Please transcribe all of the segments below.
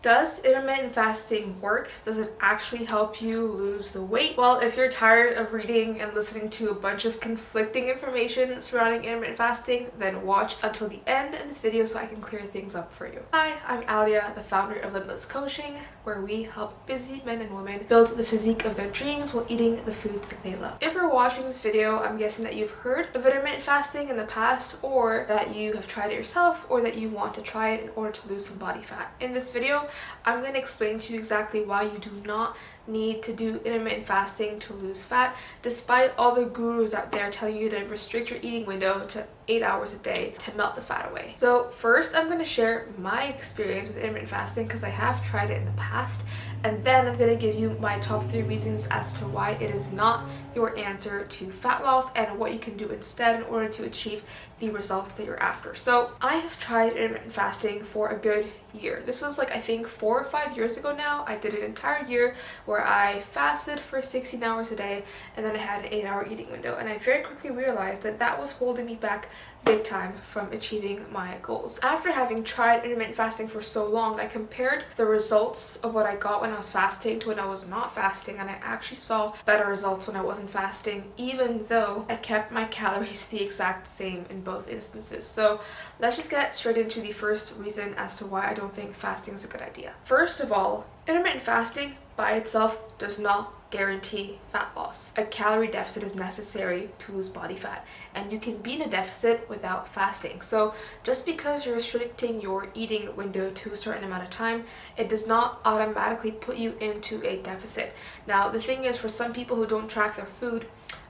Does intermittent fasting work? Does it actually help you lose the weight? Well, if you're tired of reading and listening to a bunch of conflicting information surrounding intermittent fasting, then watch until the end of this video so I can clear things up for you. Hi, I'm Aliaa, the founder of Limitless Coaching, where we help busy men and women build the physique of their dreams while eating the foods that they love. If you're watching this video, I'm guessing that you've heard of intermittent fasting in the past, or that you have tried it yourself, or that you want to try it in order to lose some body fat. In this video, I'm going to explain to you exactly why you do not need to do intermittent fasting to lose fat, despite all the gurus out there telling you to restrict your eating window to 8 hours a day to melt the fat away. So first, I'm going to share my experience with intermittent fasting because I have tried it in the past, and then I'm going to give you my top 3 reasons as to why it is not your answer to fat loss and what you can do instead in order to achieve the results that you're after. So I have tried intermittent fasting for a good year. This was like, I think 4 or 5 years ago now. I did an entire year where I fasted for 16 hours a day, and then I had an 8-hour eating window, and I very quickly realized that that was holding me back big time from achieving my goals. After having tried intermittent fasting for so long, I compared the results of what I got when I was fasting to when I was not fasting, and I actually saw better results when I wasn't fasting, even though I kept my calories the exact same in both instances. So let's just get straight into the first reason as to why I don't think fasting is a good idea. First of all, intermittent fasting by itself does not guarantee fat loss. A calorie deficit is necessary to lose body fat, and you can be in a deficit without fasting. So just because you're restricting your eating window to a certain amount of time, it does not automatically put you into a deficit. Now, the thing is, for some people who don't track their food,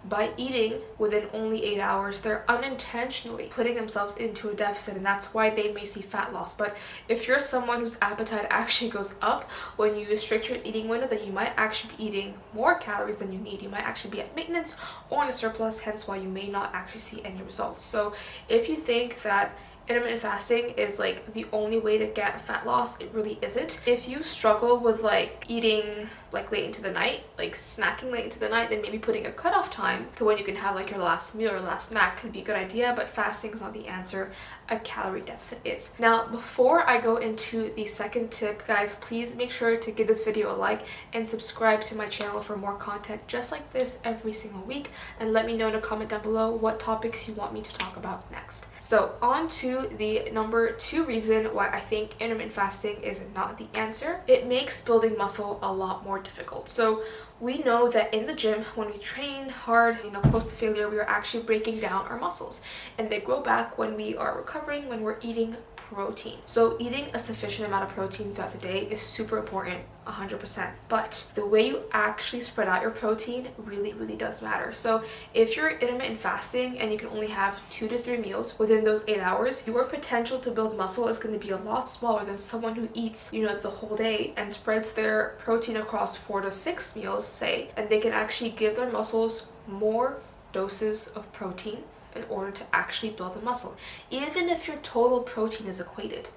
by eating within only 8 hours, they're unintentionally putting themselves into a deficit, and that's why they may see fat loss. But if you're someone whose appetite actually goes up when you restrict your eating window, then you might actually be eating more calories than you need. You might actually be at maintenance or in a surplus, hence why you may not actually see any results. So if you think that intermittent fasting is like the only way to get fat loss, it really isn't. If you struggle with like eating like late into the night, like snacking late into the night, then maybe putting a cutoff time to when you can have like your last meal or last snack could be a good idea, but fasting is not the answer. A calorie deficit is. Now, before I go into the second tip, guys, please make sure to give this video a like and subscribe to my channel for more content just like this every single week, and let me know in a comment down below what topics you want me to talk about next. So on to the number 2 reason why I think intermittent fasting is not the answer. It makes building muscle a lot more difficult. So we know that in the gym, when we train hard, close to failure, we are actually breaking down our muscles, and they grow back when we are recovering, when we're eating protein. So eating a sufficient amount of protein throughout the day is super important, 100%. But the way you actually spread out your protein really does matter. So if you're intermittent fasting and you can only have 2 to 3 meals within those 8 hours, your potential to build muscle is going to be a lot smaller than someone who eats, the whole day and spreads their protein across 4 to 6 meals, say, and they can actually give their muscles more doses of protein in order to actually build the muscle. Even if your total protein is equated,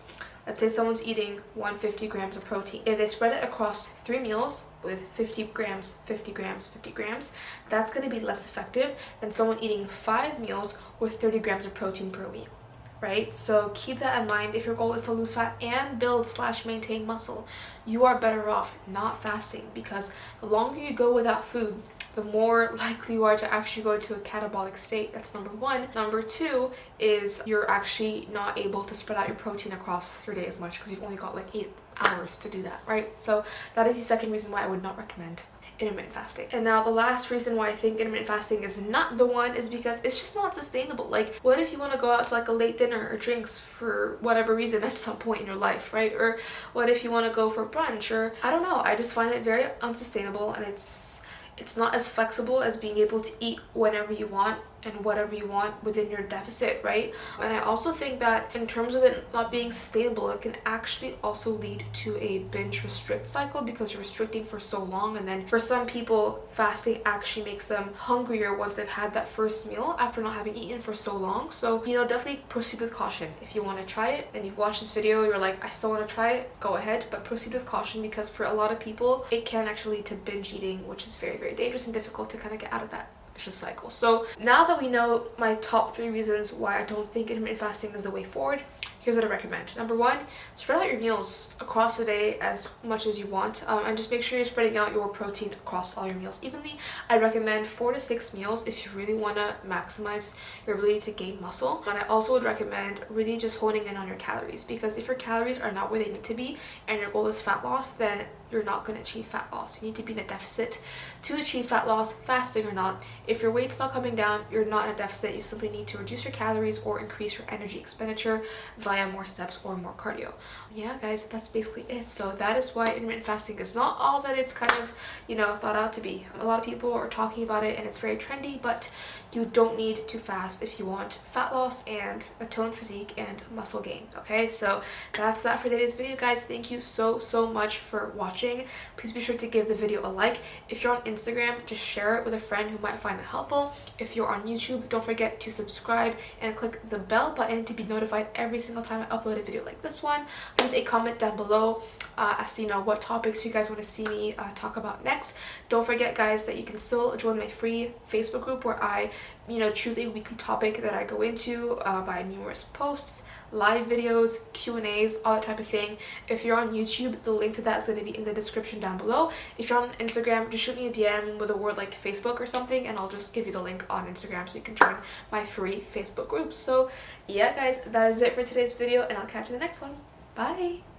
let's say someone's eating 150 grams of protein. If they spread it across 3 meals with 50 grams, 50 grams, 50 grams, that's going to be less effective than someone eating 5 meals with 30 grams of protein per meal, right? So keep that in mind. If your goal is to lose fat and build/maintain muscle, you are better off not fasting, because the longer you go without food, the more likely you are to actually go into a catabolic state. That's number 1. Number 2 is you're actually not able to spread out your protein across your day as much because you've only got like 8 hours to do that, right? So that is the second reason why I would not recommend intermittent fasting. And now the last reason why I think intermittent fasting is not the one is because it's just not sustainable. Like, what if you want to go out to like a late dinner or drinks for whatever reason at some point in your life, right? Or what if you want to go for brunch, or I don't know. I just find it very unsustainable, and it's not as flexible as being able to eat whenever you want and whatever you want within your deficit, right? And I also think that in terms of it not being sustainable, it can actually also lead to a binge restrict cycle because you're restricting for so long, and then for some people, fasting actually makes them hungrier once they've had that first meal after not having eaten for so long. So, definitely proceed with caution. If you want to try it and you've watched this video, you're like, I still want to try it, go ahead, but proceed with caution, because for a lot of people, it can actually lead to binge eating, which is very dangerous and difficult to kind of get out of that vicious cycle. So now that we know my top 3 reasons why I don't think intermittent fasting is the way forward, here's what I recommend. Number one, spread out your meals across the day as much as you want, and just make sure you're spreading out your protein across all your meals evenly. I recommend 4 to 6 meals if you really want to maximize your ability to gain muscle. And I also would recommend really just honing in on your calories, because if your calories are not where they need to be and your goal is fat loss, then you're not going to achieve fat loss. You need to be in a deficit to achieve fat loss, fasting or not. If your weight's not coming down, you're not in a deficit. You simply need to reduce your calories or increase your energy expenditure via more steps or more cardio. Yeah, guys, that's basically it. So that is why intermittent fasting is not all that it's kind of, thought out to be. A lot of people are talking about it and it's very trendy, but you don't need to fast if you want fat loss and a toned physique and muscle gain. Okay, so that's that for today's video, guys. Thank you so much for watching. Please be sure to give the video a like. If you're on Instagram, just share it with a friend who might find it helpful. If you're on YouTube, don't forget to subscribe and click the bell button to be notified every single time I upload a video like this one. Leave a comment down below as to what topics you guys want to see me talk about next. Don't forget, guys, that you can still join my free Facebook group where I choose a weekly topic that I go into by numerous posts, live videos, Q&As, all that type of thing. If you're on YouTube, the link to that is going to be in the description down below. If you're on Instagram, just shoot me a DM with a word like Facebook or something, and I'll just give you the link on Instagram so you can join my free Facebook group. So yeah, guys, that is it for today's video, and I'll catch you in the next one. Bye!